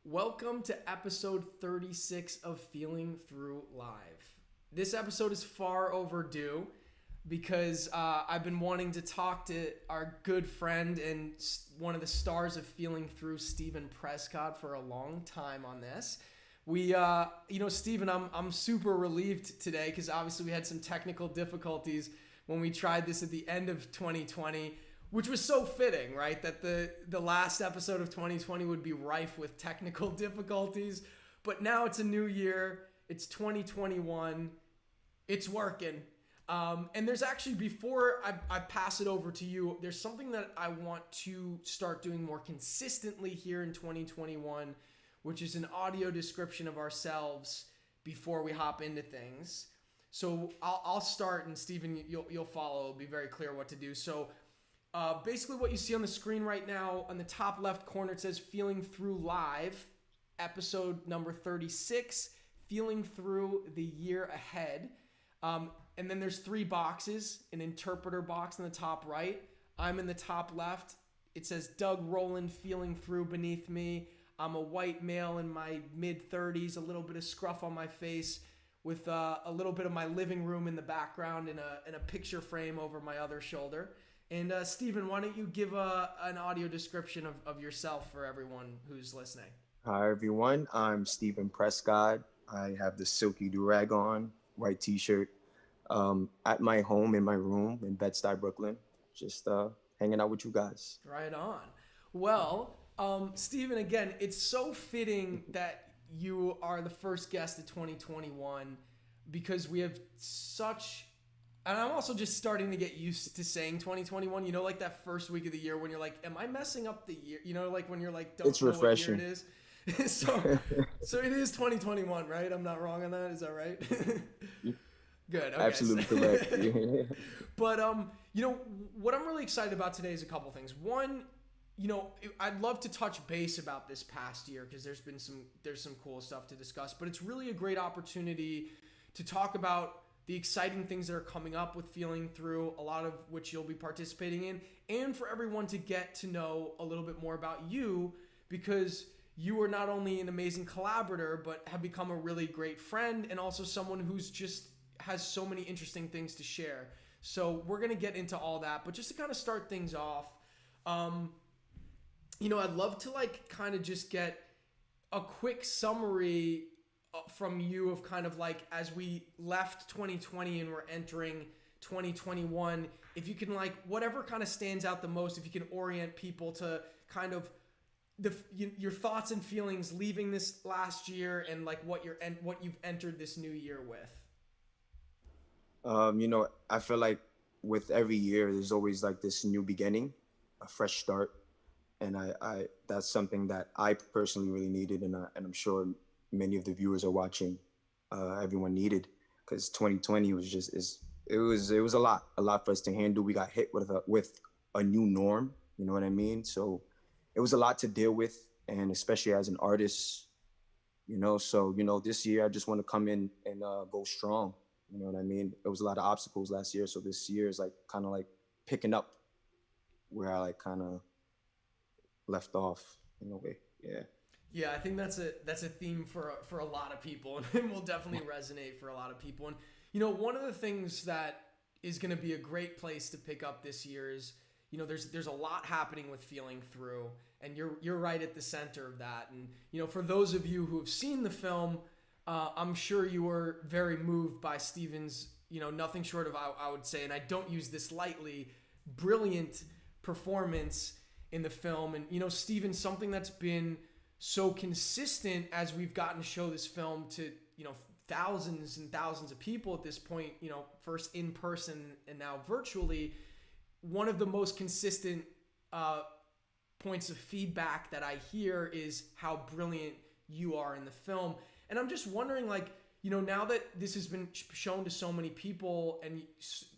Welcome to episode 36 of Feeling Through Live. This episode is far overdue because I've been wanting to talk to our good friend and one of the stars of Feeling Through, Steven Prescod, for a long time on this. Steven, I'm super relieved today because obviously we had some technical difficulties when we tried this at the end of 2020, which was so fitting, right? That the last episode of 2020 would be rife with technical difficulties. But now it's a new year. It's 2021. It's working. And there's actually, before I pass it over to you, there's something that I want to start doing more consistently here in 2021, which is an audio description of ourselves before we hop into things. So I'll start, and Steven, you'll follow. It'll be very clear what to do. So basically what you see on the screen right now, on the top left corner, it says Feeling Through Live, episode number 36, Feeling Through the Year Ahead. And then there's three boxes, an interpreter box in the top right. I'm in the top left. It says Doug Rowland Feeling Through beneath me. I'm a white male in my mid-30s, a little bit of scruff on my face, with a little bit of my living room in the background and a picture frame over my other shoulder. And Steven, why don't you give an audio description of yourself for everyone who's listening? Hi, everyone. I'm Steven Prescod. I have the silky do-rag on, white t-shirt, at my home in my room in Bed-Stuy, Brooklyn, just hanging out with you guys. Right on. Well, Steven, again, it's so fitting that you are the first guest of 2021 because we have such... And I'm also just starting to get used to saying 2021, like that first week of the year when you're like, am I messing up the year? Like when you're like, don't It's know refreshing. what year it is. So it is 2021, right? I'm not wrong on that. Is that right? Good. Okay. Absolutely correct. But, what I'm really excited about today is a couple things. One, I'd love to touch base about this past year because there's some cool stuff to discuss, but it's really a great opportunity to talk about the exciting things that are coming up with Feeling Through, a lot of which you'll be participating in, and for everyone to get to know a little bit more about you, because you are not only an amazing collaborator, but have become a really great friend and also someone who's just has so many interesting things to share. So we're going to get into all that, but just to kind of start things off, I'd love to kind of just get a quick summary from you of kind of as we left 2020 and we're entering 2021, if you can whatever kind of stands out the most, if you can orient people to kind of your thoughts and feelings leaving this last year and what you've entered this new year with. I feel like with every year, there's always this new beginning, a fresh start. And I that's something that I personally really needed. And I'm sure many of the viewers are watching, everyone needed, because 2020 was it was a lot for us to handle. We got hit with a new norm, you know what I mean? So it was a lot to deal with, and especially as an artist, so this year I just want to come in and go strong, you know what I mean? It was a lot of obstacles last year, so this year is kind of picking up where I kind of left off in a way. Yeah, I think that's a theme for a lot of people, and will definitely resonate for a lot of people. And one of the things that is going to be a great place to pick up this year is there's a lot happening with Feeling Through, and you're right at the center of that. And for those of you who have seen the film, I'm sure you were very moved by Steven's nothing short of, I would say, and I don't use this lightly, brilliant performance in the film. And Steven, something that's been so consistent as we've gotten to show this film to thousands and thousands of people at this point, first in person and now virtually, one of the most consistent points of feedback that I hear is how brilliant you are in the film. And I'm just wondering, now that this has been shown to so many people and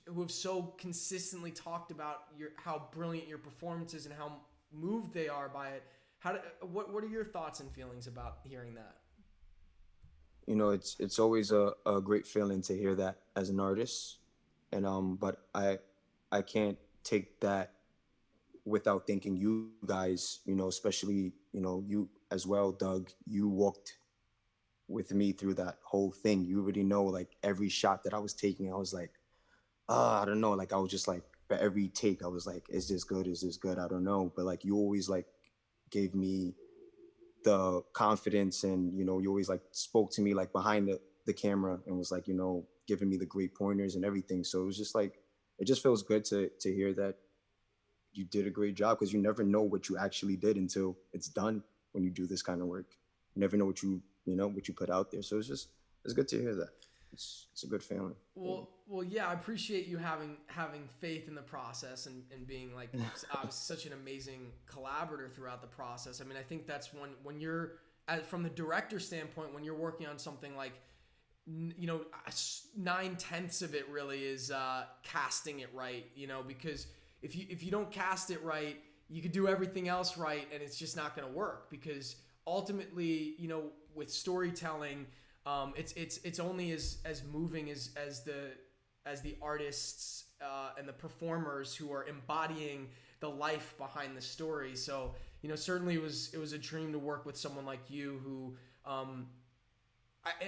who have so consistently talked about how brilliant your performance is and how moved they are by it, what are your thoughts and feelings about hearing that? It's always a great feeling to hear that as an artist, and but I can't take that without thinking you guys, especially, you as well, Doug, you walked with me through that whole thing. You already know, like, every shot that I was taking, I was like, I don't know. Like, I was just like, for every take, I was like, is this good? Is this good? I don't know. But like, you always like gave me the confidence, and you always like spoke to me like behind the camera, and was like, giving me the great pointers and everything. So it was just like, it just feels good to hear that you did a great job, because you never know what you actually did until it's done. When you do this kind of work, you never know what you put out there. So it's good to hear that. It's a good feeling. Well, yeah. I appreciate you having faith in the process, and being like such an amazing collaborator throughout the process. I mean, I think that's when you're from the director standpoint, when you're working on something like, 9/10 of it really is casting it right. Because if you don't cast it right, you could do everything else right, and it's just not going to work. Because ultimately, with storytelling, it's only as moving as the artists and the performers who are embodying the life behind the story. So certainly it was a dream to work with someone like you, who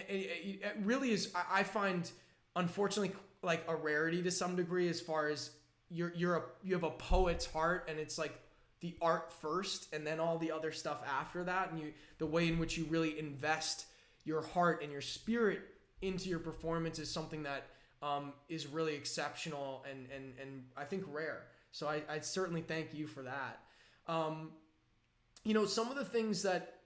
it really is. I find, unfortunately, like a rarity to some degree, as far as you have a poet's heart, and it's like the art first and then all the other stuff after that, and the way in which you really invest your heart and your spirit into your performance is something that is really exceptional, and I think rare. So I certainly thank you for that. Some of the things that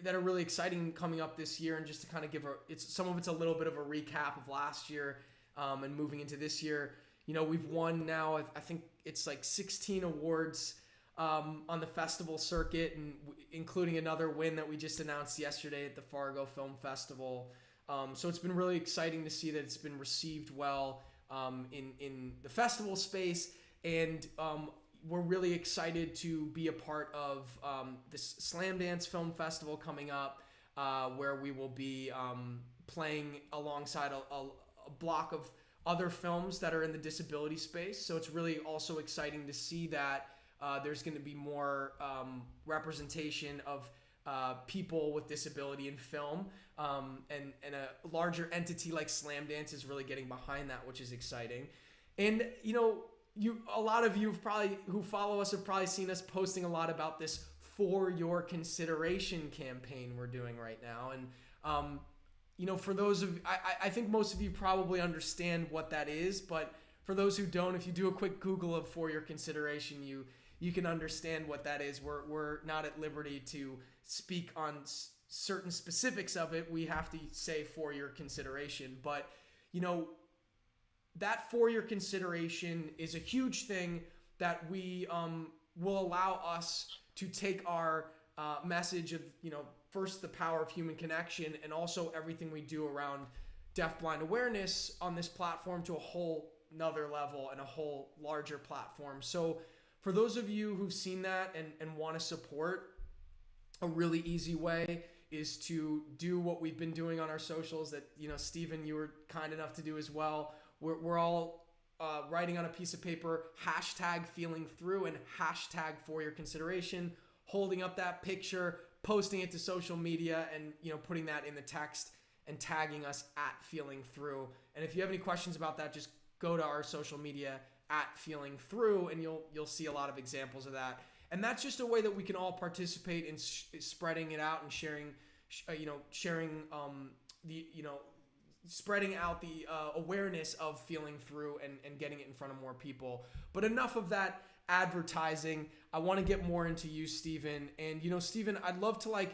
are really exciting coming up this year, and just to kind of some of it's a little bit of a recap of last year, and moving into this year. We've won now, I think it's like 16 awards on the festival circuit, and including another win that we just announced yesterday at the Fargo Film Festival. So it's been really exciting to see that it's been received well in the festival space, and we're really excited to be a part of this Slam Dance Film Festival coming up, where we will be playing alongside a block of other films that are in the disability space. So it's really also exciting to see that there's going to be more representation of people with disability in film, and a larger entity like Slam Dance is really getting behind that, which is exciting. And a lot of you who follow us have probably seen us posting a lot about this For Your Consideration campaign we're doing right now. And for those of I think most of you probably understand what that is, but for those who don't, if you do a quick Google of For Your Consideration, you can understand what that is. We're not at liberty to speak on certain specifics of it. We have to say For Your Consideration. But that For Your Consideration is a huge thing that we will allow us to take our message of first the power of human connection, and also everything we do around deafblind awareness on this platform to a whole another level and a whole larger platform. So for those of you who've seen that and want to support, a really easy way is to do what we've been doing on our socials that Steven, you were kind enough to do as well. We're all writing on a piece of paper #feelingthrough and #ForYourConsideration, holding up that picture, posting it to social media, and putting that in the text and tagging us @feelingthrough. And if you have any questions about that, just go to our social media @feelingthrough, and you'll see a lot of examples of that. And that's just a way that we can all participate in spreading it out and sharing spreading out the awareness of Feeling Through, and getting it in front of more people. But enough of that advertising. I want to get more into you, Steven. And Steven, I'd love to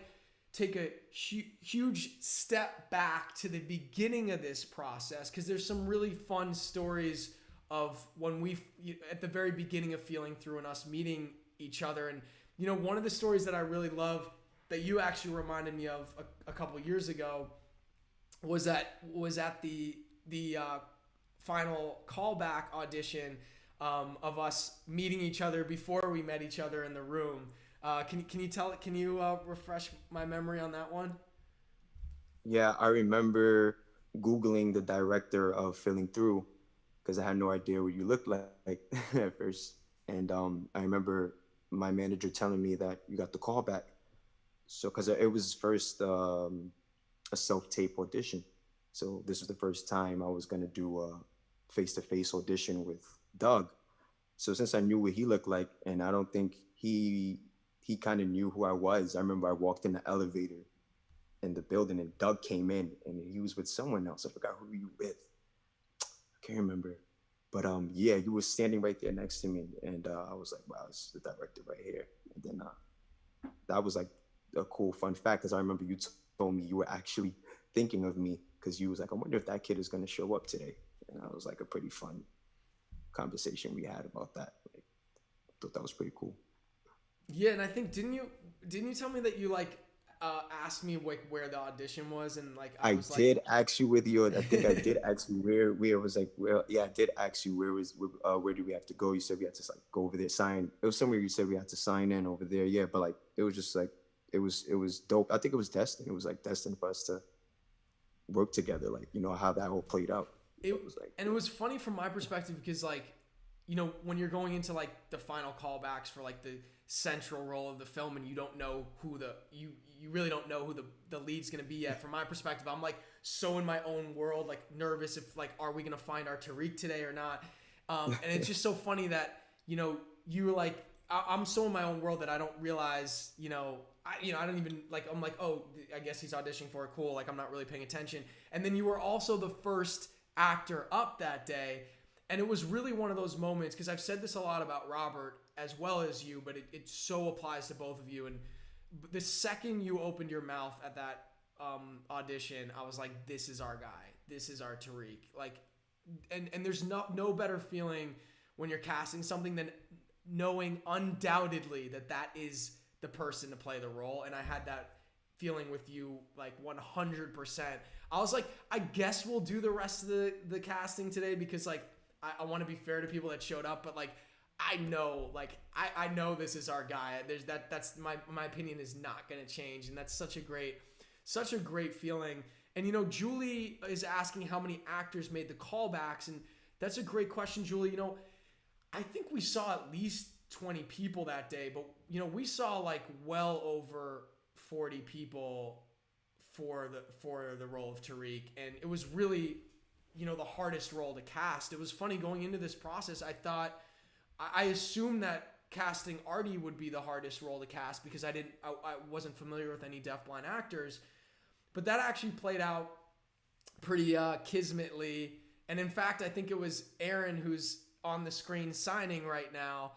take a huge step back to the beginning of this process, because there's some really fun stories of when at the very beginning of Feeling Through and us meeting each other. And one of the stories that I really love that you actually reminded me of a couple years ago was at the final callback audition of us meeting each other before we met each other in the room. Can you refresh my memory on that one? Yeah, I remember Googling the director of Feeling Through, because I had no idea what you looked like at first. And I remember my manager telling me that you got the call back. So, because it was first a self tape audition. So, this was the first time I was going to do a face to face audition with Doug. So, since I knew what he looked like, and I don't think he kind of knew who I was, I remember I walked in the elevator in the building and Doug came in and he was with someone else. I forgot who you with. I can't remember. But yeah, he was standing right there next to me, and I was like, "Wow, this is the director right here." And then that was like a cool fun fact because I remember you told me you were actually thinking of me because you was like, "I wonder if that kid is going to show up today." And that was like a pretty fun conversation we had about that. Like, I thought that was pretty cool. Yeah, and I think didn't you tell me that you like asked me like where the audition was, and like I I was like, did ask you with your. I think I did ask you where it was like. Well, yeah, I did ask you where do we have to go? You said we had to like go over there, sign. It was somewhere you said we had to sign in over there. Yeah, but like it was just like it was dope. I think it was destined. It was like destined for us to work together. Like how that all played out. it So it was like and it was funny from my perspective because like when you're going into like the final callbacks for like the central role of the film and you don't know who you really don't know who the lead's gonna be yet. From my perspective, I'm like so in my own world, like nervous if like are we gonna find our Tariq today or not. And it's just so funny that you were like I'm so in my own world that I don't realize I don't even like I'm like, oh, I guess he's auditioning for it, cool, like I'm not really paying attention. And then you were also the first actor up that day. And it was really one of those moments because I've said this a lot about Robert as well as you, but it so applies to both of you. And the second you opened your mouth at that audition, I was like, this is our guy. This is our Tariq. Like, and there's no better feeling when you're casting something than knowing undoubtedly that is the person to play the role. And I had that feeling with you like 100%. I was like, I guess we'll do the rest of the casting today because like I want to be fair to people that showed up, but like I know this is our guy. That's my opinion is not going to change, and that's such a great feeling. And Julie is asking how many actors made the callbacks, and that's a great question, Julie. I think we saw at least 20 people that day, but we saw like well over 40 people for the role of Tariq, and it was really the hardest role to cast. It was funny going into this process. I assumed that casting Artie would be the hardest role to cast because I wasn't familiar with any deafblind actors, but that actually played out pretty kismetly. And in fact, I think it was Aaron, who's on the screen signing right now,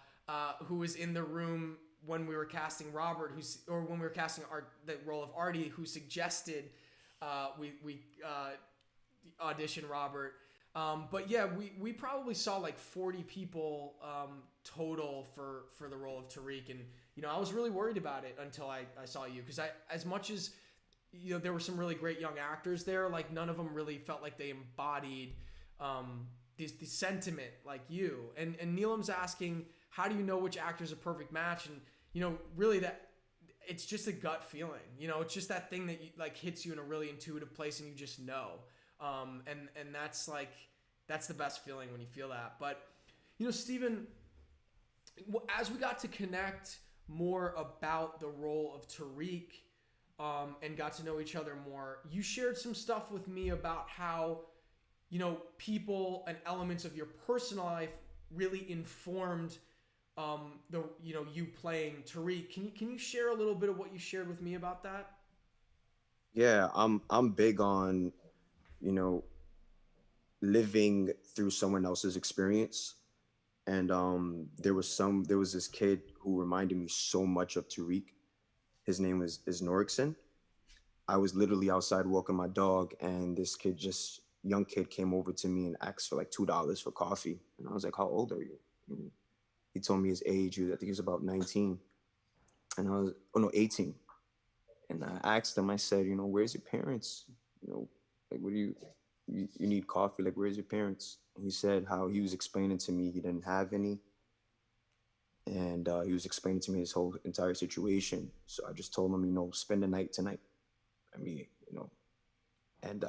who was in the room when we were casting Robert, when we were casting the role of Artie, who suggested we audition Robert. But yeah, we probably saw like 40 people total for the role of Tariq, and I was really worried about it until I saw you, because as much as there were some really great young actors there, like none of them really felt like they embodied the sentiment like you. And Neelam's asking, how do you know which actor's a perfect match? And really that it's just a gut feeling. It's just that thing that like hits you in a really intuitive place, and you just know. And that's the best feeling when you feel that. But Steven, as we got to connect more about the role of Tariq, and got to know each other more, you shared some stuff with me about how people and elements of your personal life really informed you playing Tariq. Can you share a little bit of what you shared with me about that? yeah, I'm big on you know living through someone else's experience. And there was this kid who reminded me so much of Tariq. His name is Norikson. I was literally outside walking my dog, and this kid, just young kid, came over to me and asked for like $2 for coffee. And I was like, "How old are you?" And he told me his age. I think he was about 19. And I was, oh no, 18. And I asked him. I said, "Where's your parents? Like, what do you need coffee? Like, where's your parents?" And he said how he was explaining to me he didn't have any, and he was explaining to me his whole entire situation. So I just told him, spend the night tonight. I mean, and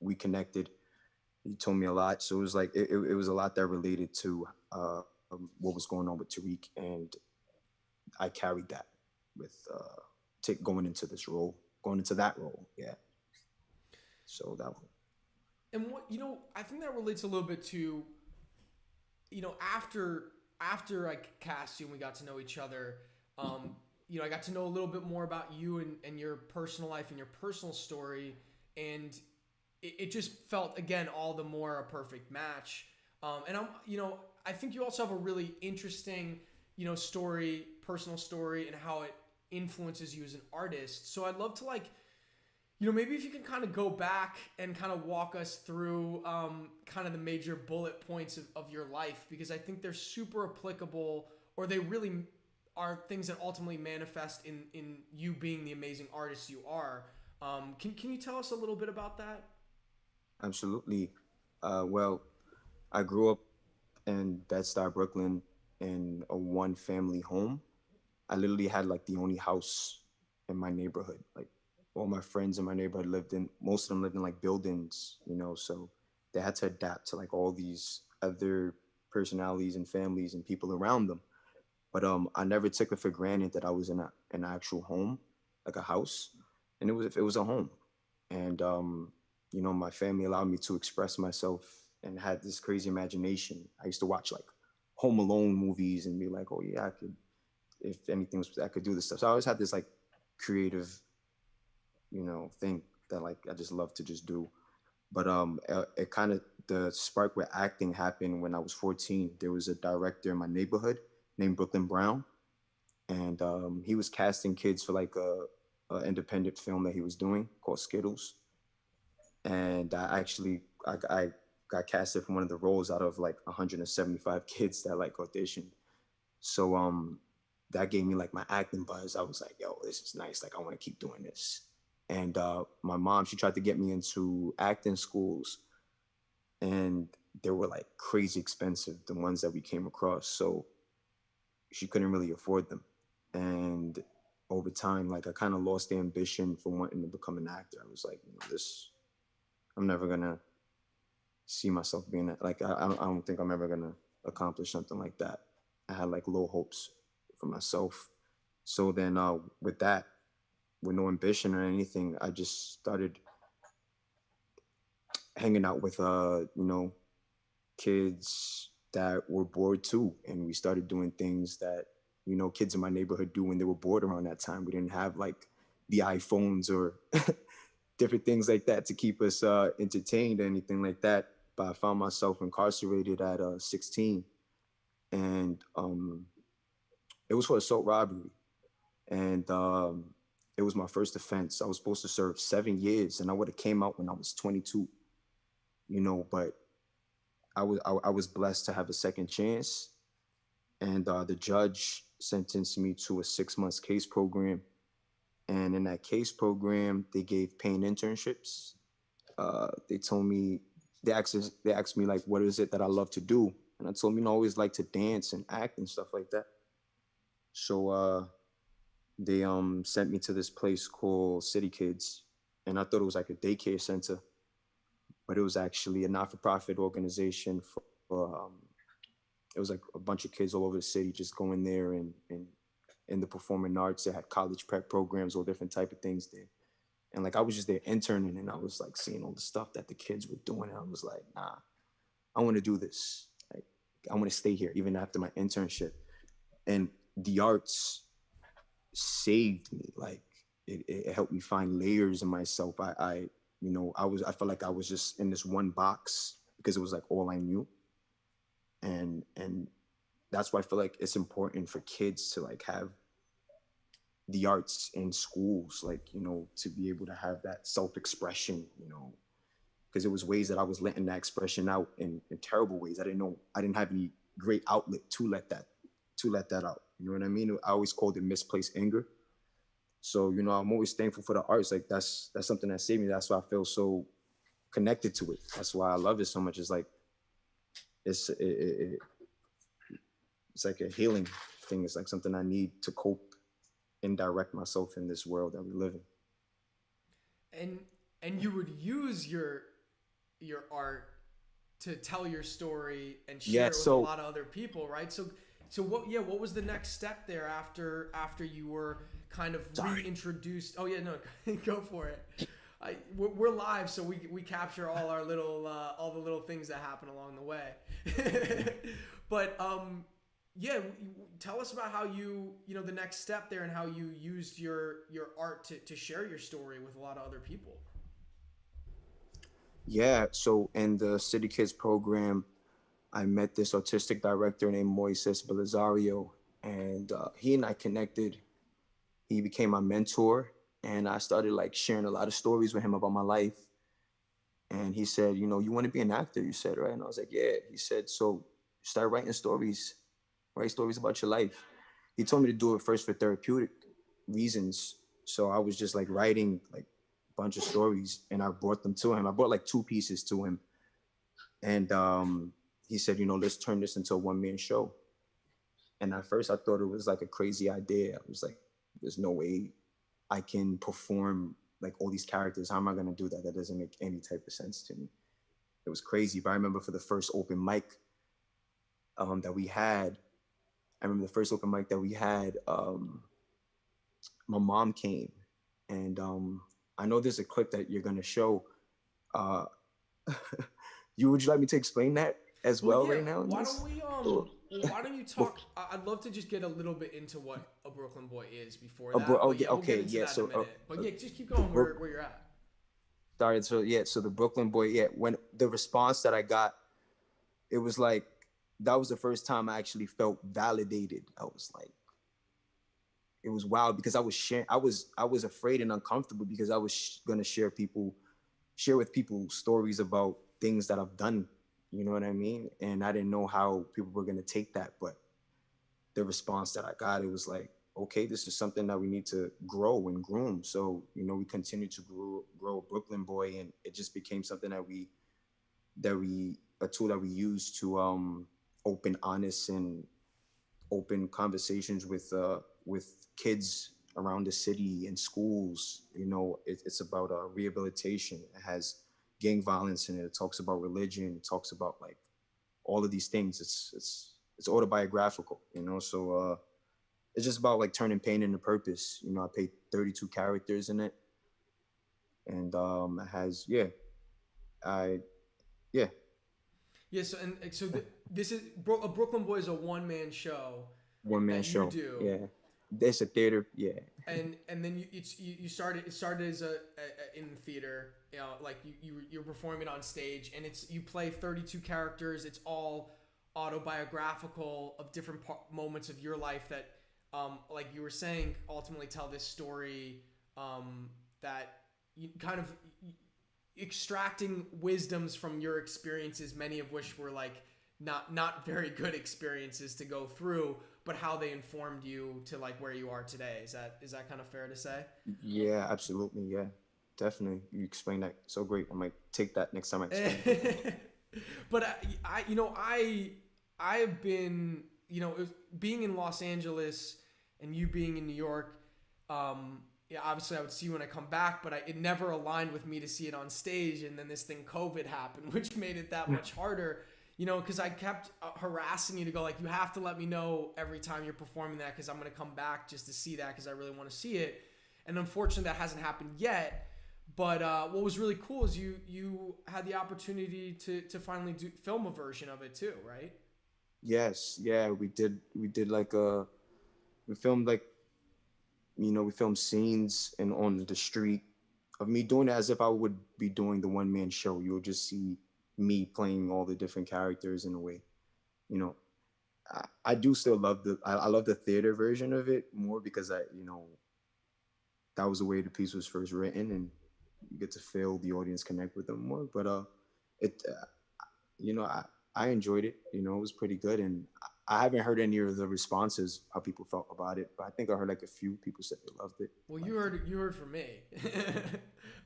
we connected. He told me a lot. So it was like it was a lot that related to what was going on with Tariq, and I carried that with going into this role, going into that role. Yeah. So that one. And what I think that relates a little bit to after I cast you and we got to know each other. I got to know a little bit more about you and your personal life and your personal story, and it just felt again all the more a perfect match. And I think you also have a really interesting, story, personal story, and how it influences you as an artist. So I'd love to maybe if you can kind of go back and kind of walk us through kind of the major bullet points of your life, because I think they're super applicable, or they really are things that ultimately manifest in you being the amazing artist you are. Can you tell us a little bit about that? Absolutely. Well, I grew up in Bed-Stuy, Brooklyn, in a one-family home. I literally had like the only house in my neighborhood. Like all my friends in my neighborhood most of them lived in like buildings, so they had to adapt to like all these other personalities and families and people around them. But I never took it for granted that I was in an actual home, like a house, and it was a home, and my family allowed me to express myself and had this crazy imagination. I used to watch like Home Alone movies and be like, oh yeah, I could, if anything was, I could do this stuff. So I always had this like creative, thing that like I just love to just do. But it kind of the spark with acting happened when I was 14. There was a director in my neighborhood named Brooklyn Brown, and he was casting kids for like a independent film that he was doing called Skittles. And I got casted for one of the roles out of like 175 kids that like auditioned. So that gave me like my acting buzz. I was like, yo, this is nice. Like I want to keep doing this. And my mom, she tried to get me into acting schools, and they were like crazy expensive, the ones that we came across. So she couldn't really afford them. And over time, like I kind of lost the ambition for wanting to become an actor. I was like, this, I'm never gonna see myself being like I don't think I'm ever gonna accomplish something like that. I had like low hopes for myself. So then with that, with no ambition or anything, I just started hanging out with kids that were bored too, and we started doing things that kids in my neighborhood do when they were bored around that time. We didn't have like the iPhones or different things like that to keep us entertained or anything like that. But I found myself incarcerated at 16, and it was for assault robbery, and it was my first offense. I was supposed to serve 7 years, and I would have came out when I was 22. But I was blessed to have a second chance, and the judge sentenced me to a 6 months case program. And in that case program, they gave paid internships. They told me they asked me like, what is it that I love to do? And I told them, I always like to dance and act and stuff like that. So they sent me to this place called City Kids, and I thought it was like a daycare center, but it was actually a not-for-profit organization for it was like a bunch of kids all over the city just going there, and in the performing arts. They had college prep programs, all different type of things there. And like I was just there interning, and I was like seeing all the stuff that the kids were doing, and I was like, nah, I want to do this. Like I want to stay here even after my internship. And the arts saved me. Like it helped me find layers in myself. I felt like I was just in this one box because it was like all I knew. And that's why I feel like it's important for kids to like have the arts in schools, like, to be able to have that self-expression, because it was ways that I was letting that expression out in terrible ways. I didn't have any great outlet to let that out. You know what I mean? I always called it misplaced anger. So, I'm always thankful for the arts. Like that's something that saved me. That's why I feel so connected to it. That's why I love it so much. It's like it's like a healing thing. It's like something I need to cope and direct myself in this world that we live in. And you would use your art to tell your story and Yeah. share it with a So lot of other people, right? So what was the next step there after you were kind of sorry. reintroduced? Oh yeah, no, go for it. We're live, so we capture all our little all the little things that happen along the way. But yeah, tell us about how the next step there and how you used your art to share your story with a lot of other people. Yeah. So in the City Kids program, I met this artistic director named Moises Belisario, and he and I connected. He became my mentor, and I started like sharing a lot of stories with him about my life. And he said, you want to be an actor, you said, right? And I was like, yeah. He said, so start writing stories, write stories about your life. He told me to do it first for therapeutic reasons. So I was just like writing like a bunch of stories, and I brought them to him. I brought like 2 pieces to him. And he said, let's turn this into a one-man show. And at first I thought it was like a crazy idea. I was like, there's no way I can perform like all these characters. How am I going to do that? That doesn't make any type of sense to me. It was crazy. But I remember for the first open mic that we had, my mom came. And I know there's a clip that you're going to show. Uh, would you like me to explain that as Well, well yeah. right now? Why don't you talk? I'd love to just get a little bit into what a Brooklyn Boy is before that. Oh, But yeah, we'll get okay, into yeah. that in a So, minute. But yeah, just keep going where you're at. sorry. So yeah, so the Brooklyn Boy. Yeah, when the response that I got, it was like that was the first time I actually felt validated. I was like, it was wild because I was sharing. I was afraid and uncomfortable because I was gonna share with people stories about things that I've done. You know what I mean? And I didn't know how people were gonna take that, but the response that I got, it was like, okay, this is something that we need to grow and groom. So, we continue to grow Brooklyn Boy, and it just became something a tool that we use to open honest and open conversations with kids around the city and schools. It's about rehabilitation. It has gang violence in it. It talks about religion. It talks about like all of these things. It's autobiographical, so it's just about like turning pain into purpose. I paid 32 characters in it, and it has I yeah Yeah. This is a Brooklyn Boy is a one-man show one man that you show. do. Yeah, it's a theater. Yeah, And then you started as a in the theater, like you're performing on stage, and you play 32 characters. It's all autobiographical of different moments of your life that like you were saying, ultimately tell this story that you kind of extracting wisdoms from your experiences, many of which were like not very good experiences to go through, but how they informed you to like where you are today. Is that kind of fair to say? yeah, absolutely, yeah, definitely. You explained that so great. I might take that next time I explain it. But I've been, being in Los Angeles and you being in New York. Yeah, obviously I would see you when I come back, but it never aligned with me to see it on stage. And then this thing COVID happened, which made it that much harder. Because I kept harassing you to go, like, you have to let me know every time you're performing that, because I'm going to come back just to see that, because I really want to see it. And unfortunately, that hasn't happened yet. But what was really cool is you had the opportunity to finally film a version of it too, right? Yes, yeah, we did. We filmed like, we filmed scenes and on the street of me doing it as if I would be doing the one man show. You'll just see me playing all the different characters in a way. You know, I do still love I love the theater version of it more because that was the way the piece was first written, and you get to feel the audience connect with them more. But it you know I enjoyed it. It was pretty good, and I haven't heard any of the responses how people felt about it, but I think I heard like a few people said they loved it. Well, you heard from me.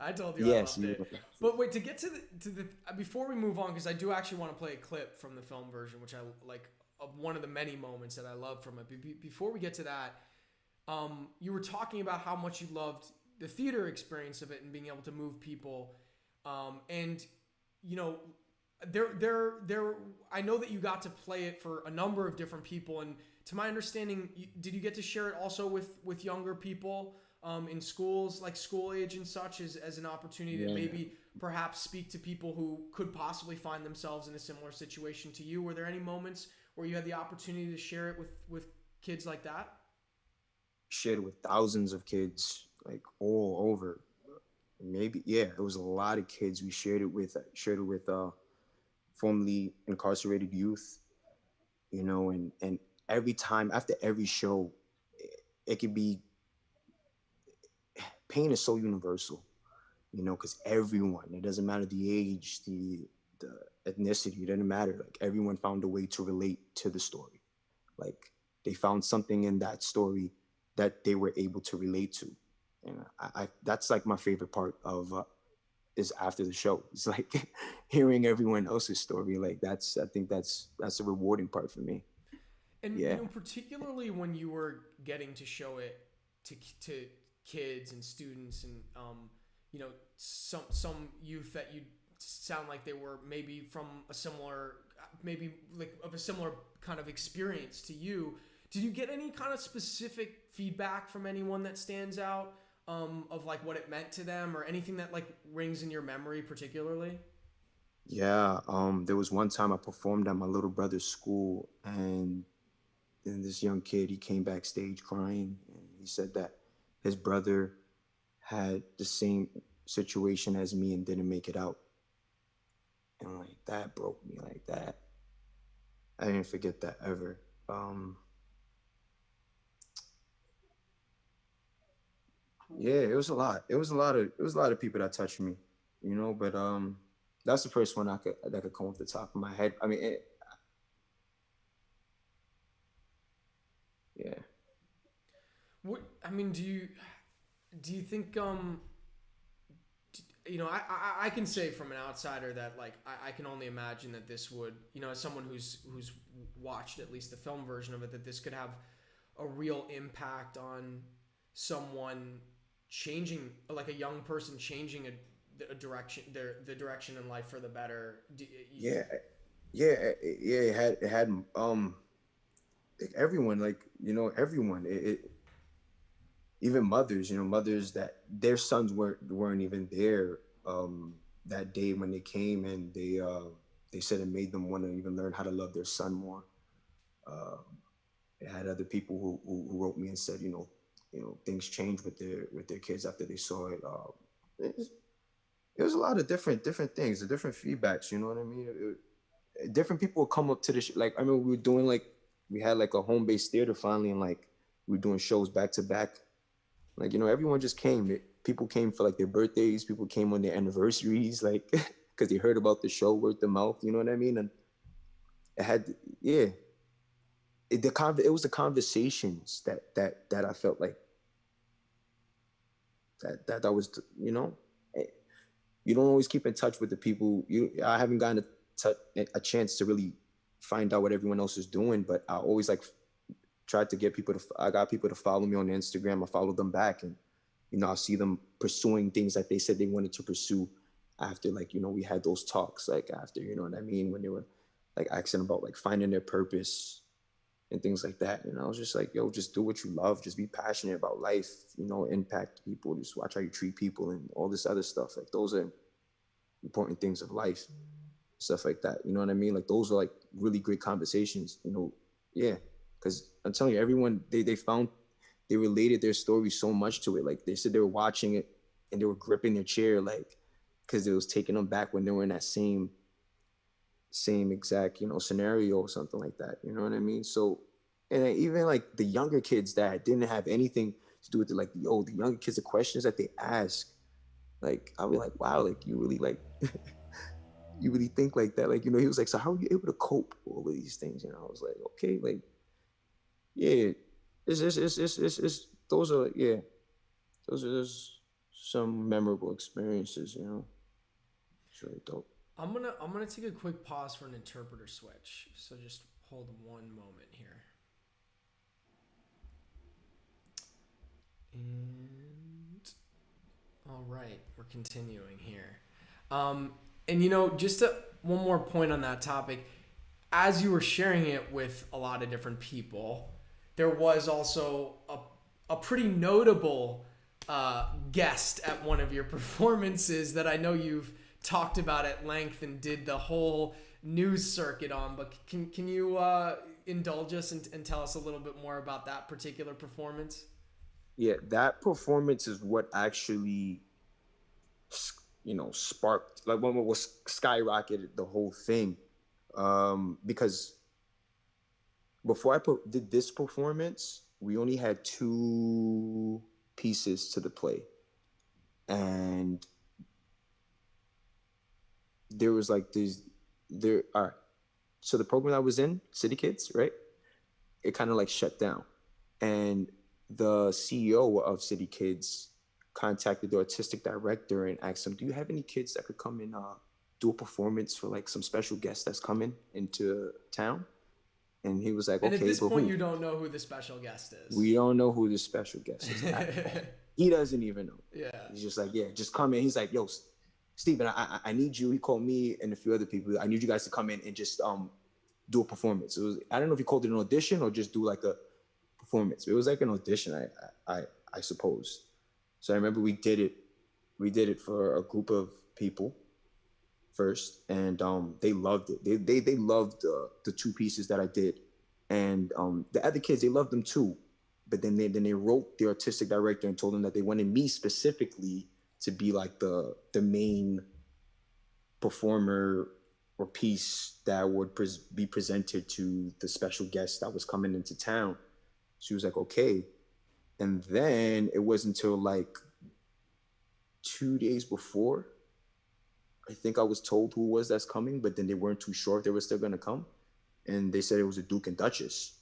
I told you I Yes, loved it. But wait, to get to the before we move on, because I do actually want to play a clip from the film version, which I like, of one of the many moments that I love from it. Before we get to that, you were talking about how much you loved the theater experience of it and being able to move people, and you know, there. I know that you got to play it for a number of different people, and to my understanding, did you get to share it also with younger people in schools, like school age and such, as an opportunity to Yeah. maybe perhaps speak to people who could possibly find themselves in a similar situation to you? Were there any moments where you had the opportunity to share it with kids like that? Shared with thousands of kids, like all over. Maybe, yeah, it was a lot of kids. We shared it with formerly incarcerated youth, and every time after every show, it could be pain is so universal, because everyone, it doesn't matter the age, the ethnicity, it doesn't matter. Like everyone found a way to relate to the story. Like they found something in that story that they were able to relate to, and I that's like my favorite part of is after the show. It's like hearing everyone else's story. Like I think that's a rewarding part for me. And Yeah. particularly when you were getting to show it to kids and students, and some youth that you sound like they were maybe from a similar, maybe like of a similar kind of experience to you. Did you get any kind of specific feedback from anyone that stands out, of like what it meant to them, or anything that like rings in your memory particularly? Yeah, there was one time I performed at my little brother's school, and this young kid, he came backstage crying, and he said that his brother had the same situation as me and didn't make it out. And like that broke me like that. I didn't forget that ever. Yeah, it was a lot. It was a lot of people that touched me, but that's the first one that could come off the top of my head. I mean, yeah. What I mean, do you think I can say from an outsider that like I can only imagine that this would, as someone who's watched at least the film version of it, that this could have a real impact on someone changing, like a young person changing a direction, the direction in life for the better. Yeah, yeah. It had like everyone, like everyone. Even mothers, mothers that their sons weren't even there that day when they came, and they said it made them want to even learn how to love their son more. Um, it had other people who wrote me and said, things changed with their kids after they saw it. It was, it was a lot of different things, the different feedbacks. You know what I mean? Different people would come up to the like. I mean, we were doing like we had like a home based theater finally, and like we were doing shows back to back. Like everyone just came. People came for like their birthdays. People came on their anniversaries, like because they heard about the show, word of mouth. You know what I mean? And it had, yeah. It was the conversations that I felt like that was eh, you don't always keep in touch with the people. I haven't gotten a chance to really find out what everyone else is doing, but I always like tried to get people to. I got people to follow me on Instagram. I follow them back, and I see them pursuing things that they said they wanted to pursue after, like, we had those talks, like after, you know what I mean, when they were like asking about like finding their purpose and things like that. And I was just like, yo, just do what you love, just be passionate about life, impact people, just watch how you treat people and all this other stuff. Like those are important things of life, stuff like that. You know what I mean? Like those are like really great conversations, yeah. Because I'm telling you, everyone they found they related their story so much to it. Like they said they were watching it and they were gripping their chair, like because it was taking them back when they were in that same exact scenario or something like that. You know what I mean? So, and even like the younger kids that didn't have anything to do with it, like the younger kids, the questions that they ask, like I'll be like, wow, like you really like you really think like that. Like, he was like, so how are you able to cope with all of these things? I was like, okay, like, yeah, it's those are, yeah, those are just some memorable experiences. It's really dope. I'm gonna take a quick pause for an interpreter switch. So just hold one moment here. And all right, we're continuing here. Um, And one more point on that topic. As you were sharing it with a lot of different people, there was also a pretty notable guest at one of your performances that I know you've talked about at length and did the whole news circuit on. But can you indulge us and tell us a little bit more about that particular performance? Yeah, that performance is what actually, sparked, like, when it was skyrocketed the whole thing. Because before did this performance, we only had two pieces to the play, and there was like these there. All right, so the program I was in, City Kids, right? It kind of like shut down, and the CEO of City Kids contacted the artistic director and asked him, "Do you have any kids that could come and do a performance for like some special guests that's coming into town?" And he was like, And at "Okay, this but point, who?" you don't know who the special guest is. We don't know who the special guest is at all. He doesn't even know. Yeah. He's just like, "Yeah, just come in." He's like, "Yo, Steven, I need you." He called me and a few other people. "I need you guys to come in and just do a performance." It was, I don't know if he called it an audition or just do like a performance. It was like an audition, I suppose. So I remember we did it. We did it for a group of people first, and they loved it. They loved the two pieces that I did, and the other kids, they loved them too. But then they wrote the artistic director and told them that they wanted me specifically to be like the main performer or piece that would be presented to the special guest that was coming into town. She was like, "Okay." And then it wasn't until like 2 days before, I think I was told who it was that's coming, but then they weren't too sure if they were still going to come. And they said it was the Duke and Duchess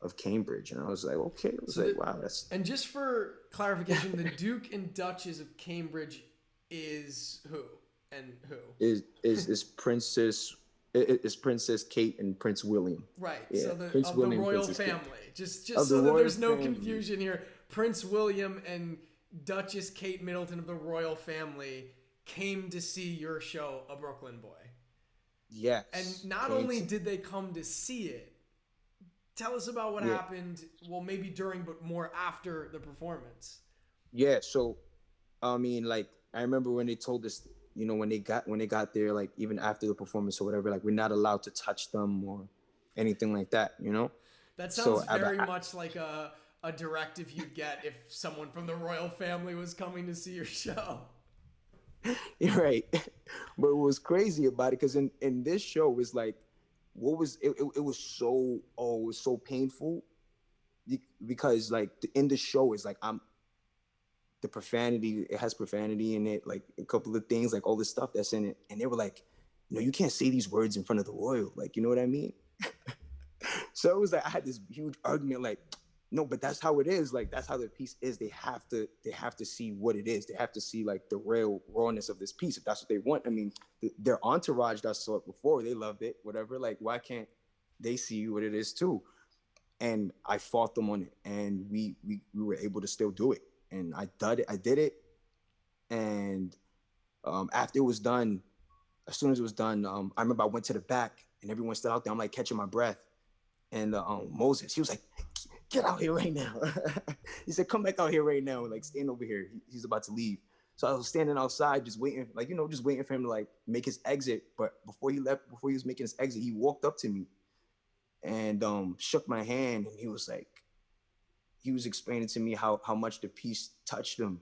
of Cambridge. And I was like, okay. I was like, wow, that's... And just for clarification, the Duke and Duchess of Cambridge is who? And who? Is Princess Kate and Prince William. Right. Yeah, So Prince of William, the royal Princess family. Kate. Just Of so the that royal there's no family. confusion here. Prince William and Duchess Kate Middleton of the royal family came to see your show, A Brooklyn Boy. Yes. And not only did they come to see it, tell us about what happened, well, maybe during, but more after the performance. Yeah, so, I mean, like, I remember when they told us, when they got there, like, even after the performance or whatever, like, we're not allowed to touch them or anything like that, That sounds very much like a directive you'd get if someone from the royal family was coming to see your show. You're right. But what was crazy about it, because in this show was like, it was so painful, because like in the show is like, the profanity, it has profanity in it, like a couple of things, like all this stuff that's in it, and they were like, you can't say these words in front of the royal, like, you know what I mean? So it was like I had this huge argument, like, no, but that's how it is. Like, that's how the piece is. They have to see what it is. They have to see like the real rawness of this piece. If that's what they want. I mean, their entourage that saw it before, they loved it, whatever. Like, why can't they see what it is too? And I fought them on it, and we were able to still do it. And I did it. And after it was done, as soon as it was done, I remember I went to the back, and everyone stood out there. I'm like catching my breath. And Moses, he was like, "Get out here right now." He said, "Come back out here right now." Like, stand over here. He's about to leave. So I was standing outside, just waiting, like, just waiting for him to like make his exit. But before he was making his exit, he walked up to me and shook my hand. And he was explaining to me how much the piece touched him.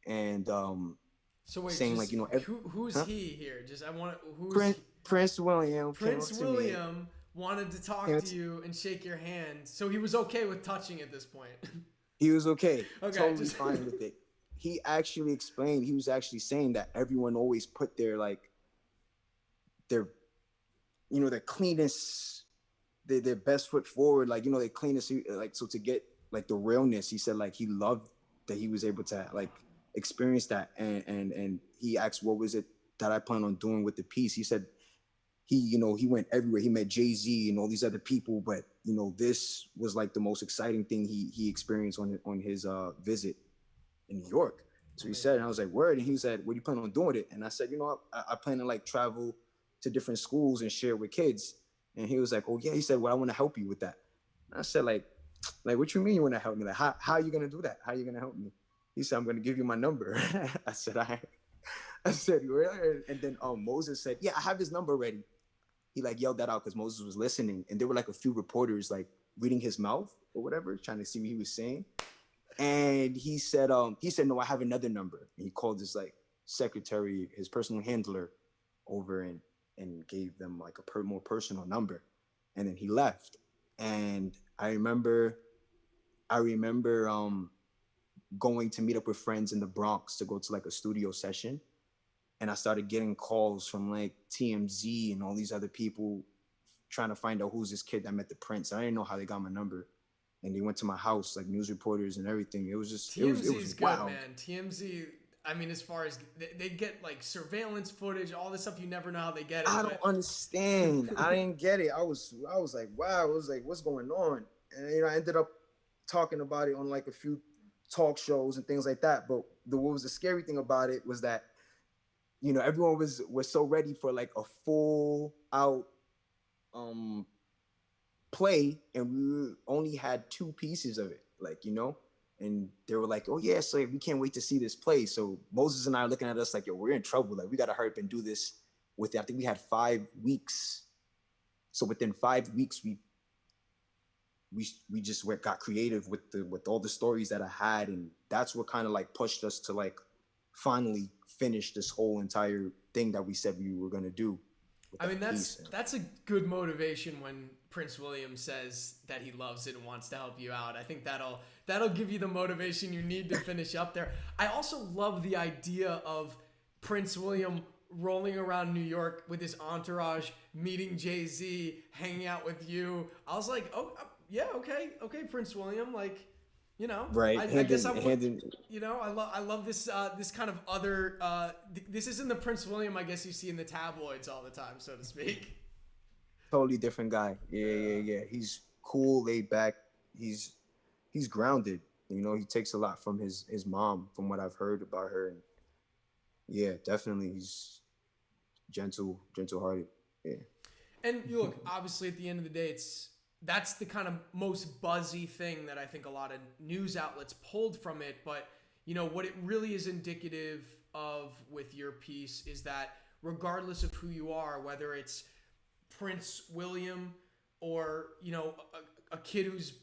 And so wait, saying just, like, who's he here? Just I want Prince William. Prince William wanted to talk to you and shake your hand, so he was okay with touching at this point. He was okay. Totally just... fine with it. He actually explained, he was actually saying that everyone always put their cleanest, their best foot forward, like, their cleanest, like, so to get like the realness, he said like he loved that he was able to like experience that. And he asked, what was it that I plan on doing with the piece? He said, he went everywhere. He met Jay-Z and all these other people, but this was like the most exciting thing he experienced on his visit in New York. So he said, and I was like, word. And he said, what do you plan on doing with it? And I said, you know, I plan to like travel to different schools and share with kids. And he was like, oh yeah. He said, well, I want to help you with that. And I said, like, what you mean you want to help me? Like, how are you going to do that? How are you going to help me? He said, I'm going to give you my number. I said, I said, really? And then Moses said, yeah, I have his number ready. He like yelled that out because Moses was listening. And there were like a few reporters like reading his mouth or whatever, trying to see what he was saying. And he said, no, I have another number. And he called his like secretary, his personal handler over and gave them like a more personal number. And then he left. And I remember going to meet up with friends in the Bronx to go to like a studio session. And I started getting calls from like TMZ and all these other people trying to find out who's this kid that met the Prince. I didn't know how they got my number. And they went to my house, like news reporters and everything. It was just, it was good, wild. Man. TMZ, I mean, as far as they get like surveillance footage, all this stuff, you never know how they get it. I don't understand. I didn't get it. I was like, wow. I was like, what's going on? And you know, I ended up talking about it on like a few talk shows and things like that. But what was the scary thing about it was that, you know, everyone was so ready for like a full out play, and we only had 2 pieces of it, like, you know, and they were like, oh yeah, so we can't wait to see this play. So Moses and I are looking at us like, yo, we're in trouble. Like, we got to hurry up and do this I think we had 5 weeks. So within 5 weeks, we just got creative with all the stories that I had. And that's what kind of like pushed us to like finally finish this whole entire thing that we said we were going to do. I mean, that's a good motivation when Prince William says that he loves it and wants to help you out. I think that'll give you the motivation you need to finish up there. I also love the idea of Prince William rolling around New York with his entourage, meeting Jay-Z, hanging out with you. I was like, oh yeah, okay, Prince William, like, you know, right? I guess I would, you know, I love this this kind of other. This isn't the Prince William I guess you see in the tabloids all the time, so to speak. Totally different guy. Yeah. He's cool, laid back. He's grounded. You know, he takes a lot from his mom, from what I've heard about her. And yeah, definitely, he's gentle-hearted. Yeah. And you look, obviously, at the end of the day, that's the kind of most buzzy thing that I think a lot of news outlets pulled from it. But, you know, what it really is indicative of with your piece is that regardless of who you are, whether it's Prince William or, you know, a kid who's